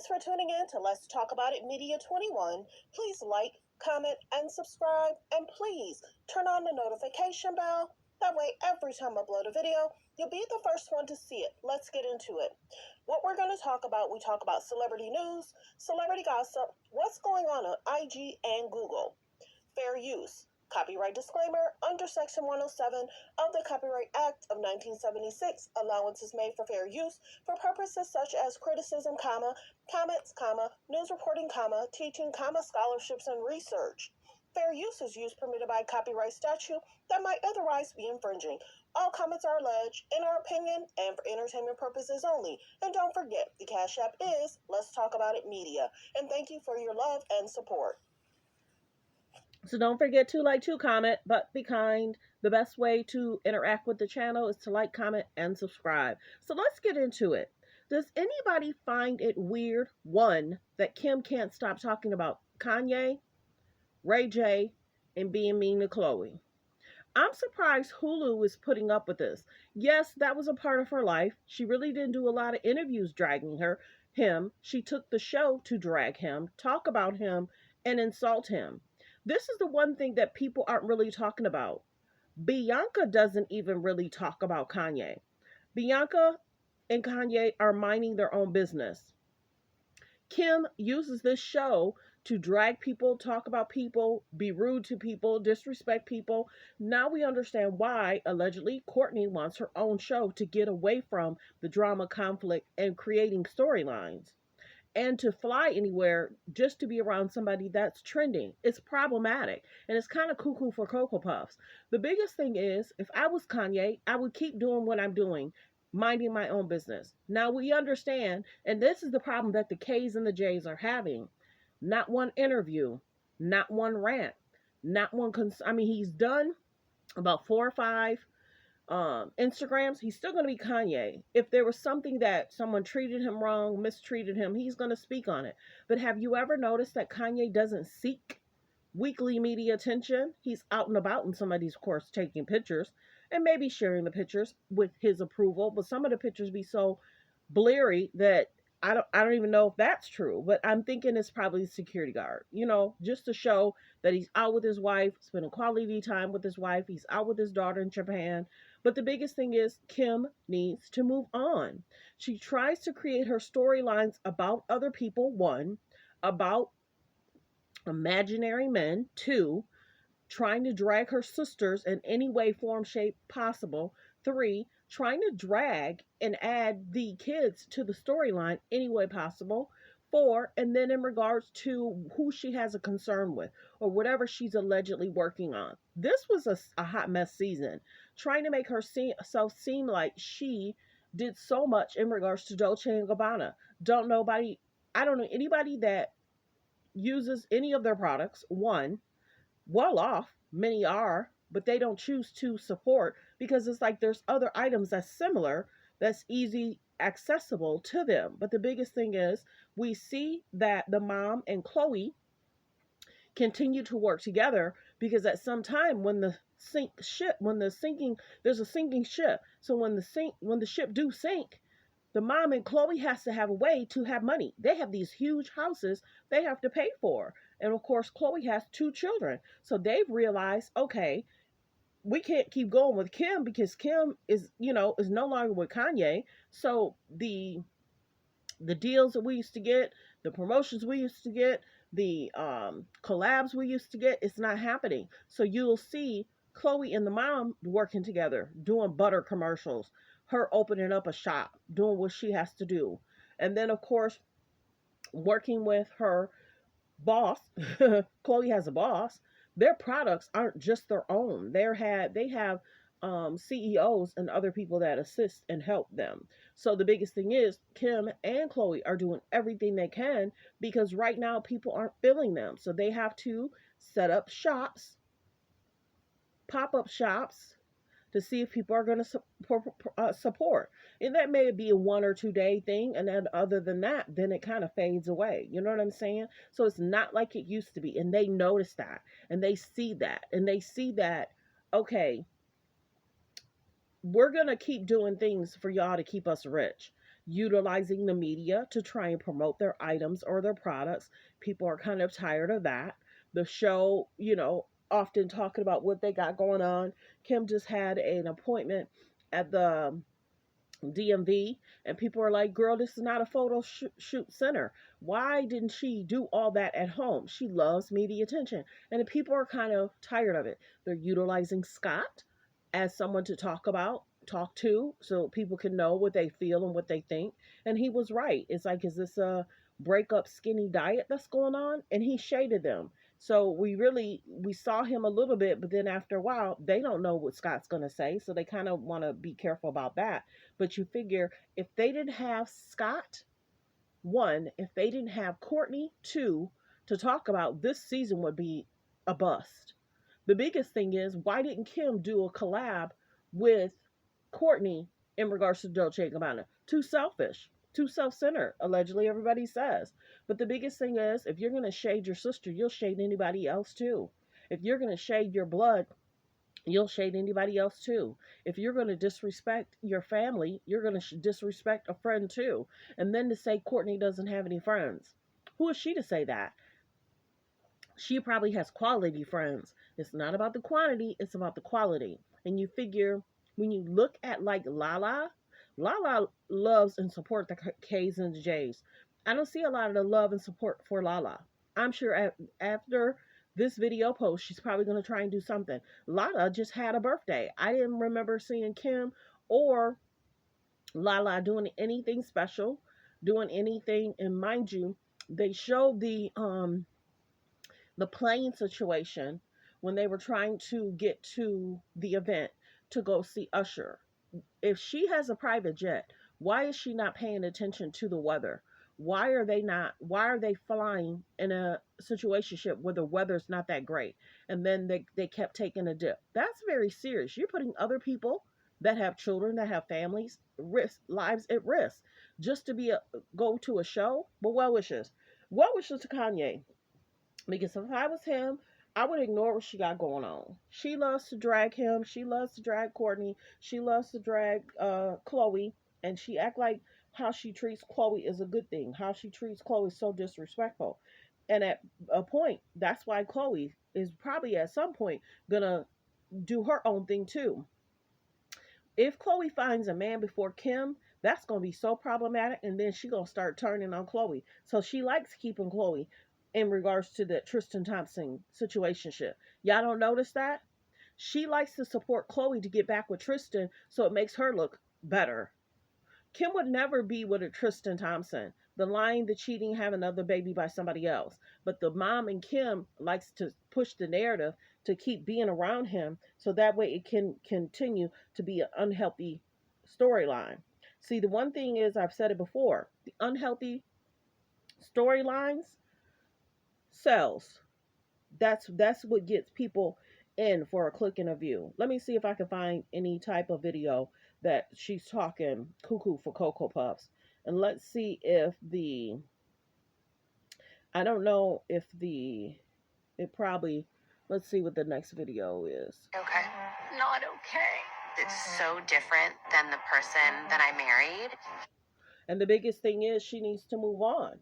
Thanks for tuning in to Let's Talk About It Media 21. Please like, comment, and subscribe. And please turn on the notification bell. That way, every time I upload a video, you'll be the first one to see it. Let's get into it. What we're going to talk about, we talk about celebrity news, celebrity gossip, what's going on IG and Google, fair use, copyright disclaimer under Section 107 of the Copyright Act of 1976, allowances made for fair use for purposes such as criticism, comments, news reporting, teaching, scholarships, and research. Fair use is use permitted by copyright statute that might otherwise be infringing. All comments are alleged, in our opinion, and for entertainment purposes only. And don't forget, the Cash App is Let's Talk About It Media. And thank you for your love and support. So don't forget to like, to comment, but be kind. The best way to interact with the channel is to like, comment, and subscribe. So let's get into it. Does anybody find it weird, one, that Kim can't stop talking about Kanye, Ray J, and being mean to Khloe? I'm surprised Hulu is putting up with this. Yes, that was a part of her life. She really didn't do a lot of interviews dragging him. She took the show to drag him, talk about him, and insult him. This is the one thing that people aren't really talking about. Bianca doesn't even really talk about Kanye. Bianca and Kanye are minding their own business. Kim uses this show to drag people, talk about people, be rude to people, disrespect people. Now we understand why, allegedly, Courtney wants her own show to get away from the drama, conflict, and creating storylines. And to fly anywhere just to be around somebody that's trending. It's problematic. And it's kind of cuckoo for Cocoa Puffs. The biggest thing is, if I was Kanye, I would keep doing what I'm doing, minding my own business. Now we understand, and this is the problem that the K's and the J's are having. Not one interview, not one rant, not one. He's done about 4 or 5 Instagrams. He's still going to be Kanye. If there was something that someone treated him wrong, mistreated him, he's going to speak on it. But have you ever noticed that Kanye doesn't seek weekly media attention? He's out and about in somebody's course taking pictures and maybe sharing the pictures with his approval, but some of the pictures be so blurry that I don't even know if that's true, but I'm thinking it's probably a security guard, just to show that he's out with his wife, spending quality time with his wife. He's out with his daughter in Japan. But the biggest thing is Kim needs to move on. She tries to create her storylines about other people, one, about imaginary men, two, trying to drag her sisters in any way, form, shape possible, three, trying to drag and add the kids to the storyline any way possible, four, and then in regards to who she has a concern with or whatever she's allegedly working on. This was a hot mess season, trying to make herself seem like she did so much in regards to Dolce and Gabbana. I don't know anybody that uses any of their products, one, well off, many are, but they don't choose to support because it's like there's other items that's similar, that's easy accessible to them. But the biggest thing is we see that the mom and Khloe continue to work together because at some time when there's a sinking ship. So when the ship do sink, the mom and Khloe has to have a way to have money. They have these huge houses they have to pay for. And of course, Khloe has 2 children. So they've realized, okay, we can't keep going with Kim because Kim is no longer with Kanye. So the deals that we used to get, the promotions we used to get, the collabs we used to get, it's not happening. So you'll see Khloe and the mom working together, doing butter commercials, her opening up a shop, doing what she has to do. And then, of course, working with her boss. Khloe has a boss. Their products aren't just their own. They have CEOs and other people that assist and help them. So the biggest thing is Kim and Khloe are doing everything they can because right now people aren't filling them. So they have to set up shops, pop-up shops, to see if people are going to support. And that may be a 1 or 2 day thing. And then other than that, then it kind of fades away. You know what I'm saying? So it's not like it used to be. And they notice that. And they see that. And they see that, okay, we're going to keep doing things for y'all to keep us rich. utilizing the media to try and promote their items or their products. People are kind of tired of that. The show, often talking about what they got going on. Kim just had an appointment at the DMV, and people are like, girl, this is not a photo shoot center. Why didn't she do all that at home? She loves media attention. And the people are kind of tired of it. They're utilizing Scott as someone to talk to, so people can know what they feel and what they think. And he was right. It's like, is this a break up skinny diet that's going on? And he shaded them. So we saw him a little bit, but then after a while, they don't know what Scott's going to say, so they kind of want to be careful about that. But you figure, if they didn't have Scott, one, if they didn't have Courtney, two, to talk about, this season would be a bust. The biggest thing is, why didn't Kim do a collab with Courtney in regards to Dolce & Gabbana? Too selfish, too self-centered, allegedly everybody says. But the biggest thing is, if you're going to shade your sister, you'll shade anybody else too. If you're going to shade your blood, you'll shade anybody else too. If you're going to disrespect your family, you're going to disrespect a friend too. And then to say Courtney doesn't have any friends, who is she to say that? She probably has quality friends. It's not about the quantity, it's about the quality. And you figure, when you look at like Lala, Lala loves and support the K's and the J's. I don't see a lot of the love and support for Lala. I'm sure after this video post, she's probably going to try and do something. Lala just had a birthday. I didn't remember seeing Kim or Lala doing anything special, doing anything. And mind you, they showed the plane situation when they were trying to get to the event to go see Usher. If she has a private jet, why is she not paying attention to the weather? Why are they flying in a situation where the weather's not that great? And then they kept taking a dip. That's very serious. You're putting other people that have children, that have families, lives at risk, just to go to a show. But well wishes to Kanye, because if I was him, I would ignore what she got going on. She loves to drag him. She loves to drag Courtney. She loves to drag Chloe. And she act like how she treats Chloe is a good thing. How she treats Chloe is so disrespectful. And at a point, that's why Chloe is probably at some point gonna do her own thing too. If Chloe finds a man before Kim, that's gonna be so problematic, and then she gonna start turning on Chloe. So she likes keeping Chloe in regards to the Tristan Thompson situationship. Y'all don't notice that? She likes to support Chloe to get back with Tristan, so it makes her look better. Kim would never be with a Tristan Thompson. The lying, the cheating, have another baby by somebody else. But the mom and Kim likes to push the narrative to keep being around him, so that way it can continue to be an unhealthy storyline. See, the one thing is, I've said it before, the unhealthy storylines sells. That's what gets people in for a click and a view. Let me see if I can find any type of video that she's talking cuckoo for Cocoa Puffs. And let's see if I don't know if it probably, let's see what the next video is. Okay. Not okay. It's so different than the person that I married. And the biggest thing is, she needs to move on.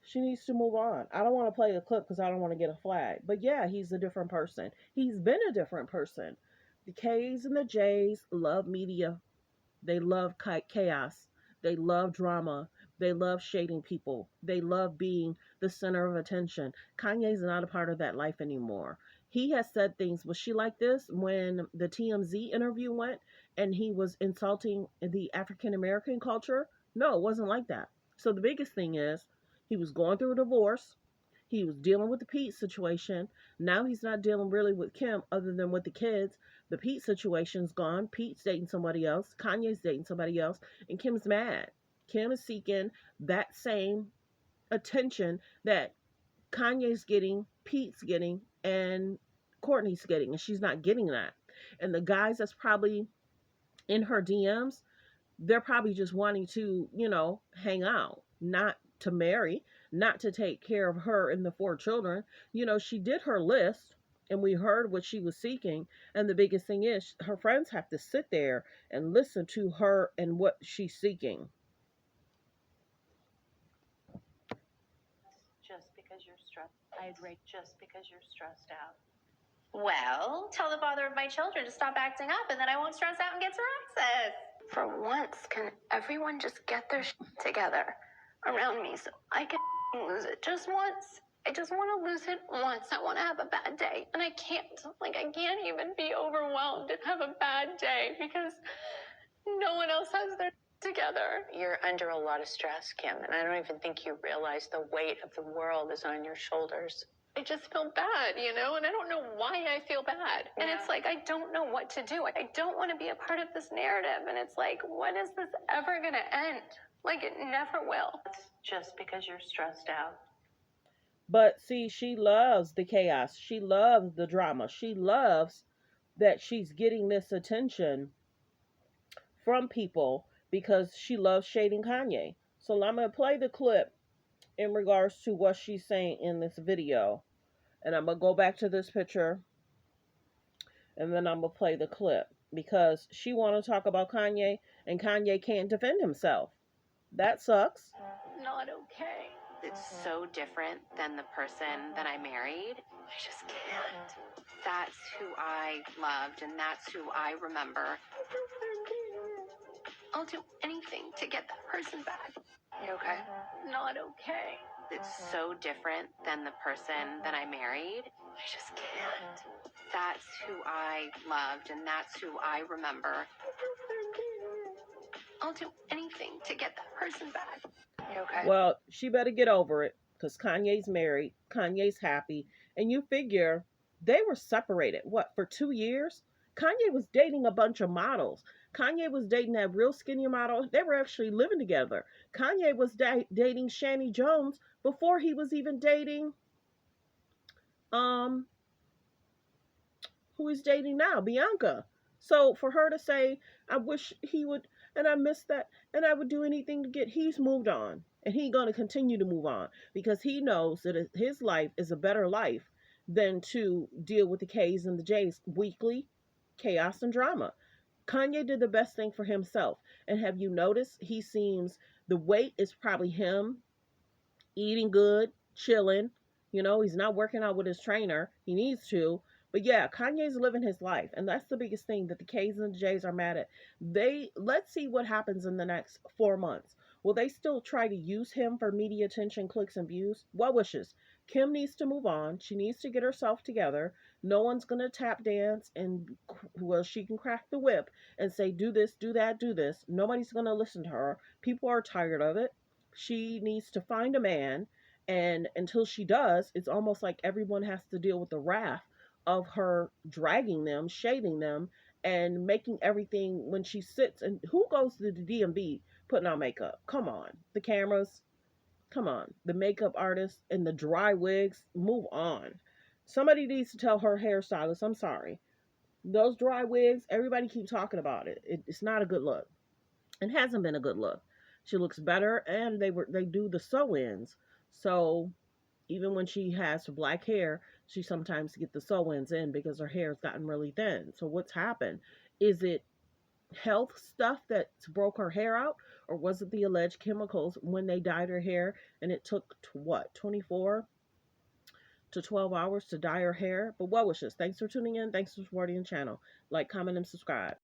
She needs to move on. I don't want to play a clip because I don't want to get a flag. But yeah, he's a different person. He's been a different person. The K's and the J's love media. They love chaos. They love drama. They love shading people. They love being the center of attention. Kanye's not a part of that life anymore. He has said things. Was she like this when the TMZ interview went and he was insulting the African American culture? No, it wasn't like that. So the biggest thing is, he was going through a divorce. He was dealing with the Pete situation. Now he's not dealing really with Kim other than with the kids. The Pete situation's gone. Pete's dating somebody else. Kanye's dating somebody else. And Kim's mad. Kim is seeking that same attention that Kanye's getting, Pete's getting, and Courtney's getting. And she's not getting that. And the guys that's probably in her DMs, they're probably just wanting to, hang out, not to marry, not to take care of her and the 4 children. She did her list. and we heard what she was seeking. And the biggest thing is, her friends have to sit there and listen to her and what she's seeking. Just because you're stressed, I'd rate just because you're stressed out. Well, tell the father of my children to stop acting up, and then I won't stress out and get cirrhosis. For once, can everyone just get their shit together around me so I can lose it just once? I just want to lose it once. I want to have a bad day, and I can't. Like, I can't even be overwhelmed and have a bad day because no one else has their together. You're under a lot of stress, Kim, and I don't even think you realize the weight of the world is on your shoulders. I just feel bad, and I don't know why I feel bad. And it's like, I don't know what to do. I don't want to be a part of this narrative. And it's like, when is this ever going to end? Like, it never will. It's just because you're stressed out. But see, she loves the chaos. She loves the drama. She loves that she's getting this attention from people because she loves shading Kanye. So I'm going to play the clip in regards to what she's saying in this video. And I'm going to go back to this picture and then I'm going to play the clip because she want to talk about Kanye and Kanye can't defend himself. That sucks. Not okay. It's so different than the person that I married. I just can't. That's who I loved and that's who I remember. I'll do anything to get that person back. You okay? Not okay. It's so different than the person that I married. I just can't. That's who I loved and that's who I remember. I'll do anything to get that person back. You okay? Well, she better get over it because Kanye's married. Kanye's happy. And you figure they were separated, what, for 2 years? Kanye was dating a bunch of models. Kanye was dating that real skinny model. They were actually living together. Kanye was dating Shani Jones before he was even dating um who he's dating now, Bianca. So for her to say, I wish he would, and I miss that, and I would do anything to get, he's moved on. And he's going to continue to move on because he knows that his life is a better life than to deal with the K's and the J's weekly chaos and drama. Kanye did the best thing for himself. And have you noticed he seems, the weight is probably him eating good, chilling. He's not working out with his trainer. He needs to. But yeah, Kanye's living his life. And that's the biggest thing that the K's and the J's are mad at. Let's see what happens in the next 4 months. Will they still try to use him for media attention, clicks, and views? Well wishes. Kim needs to move on. She needs to get herself together. No one's going to tap dance and, well, she can crack the whip and say, do this, do that, do this. Nobody's going to listen to her. People are tired of it. She needs to find a man, and until she does, it's almost like everyone has to deal with the wrath of her dragging them, shading them, and making everything when she sits. And who goes to the DMV putting on makeup? Come on. The cameras, come on. The makeup artists and the dry wigs, move on. Somebody needs to tell her hairstylist, I'm sorry. Those dry wigs, everybody keeps talking about it. It's not a good look. It hasn't been a good look. She looks better, and they do the sew-ins. So even when she has black hair, she sometimes get the sew-ins in because her hair's gotten really thin. So what's happened? Is it health stuff that's broke her hair out, or was it the alleged chemicals when they dyed her hair and it took 24 to 12 hours to dye her hair? But what wishes? Thanks for tuning in. Thanks for supporting the channel. Like, comment, and subscribe.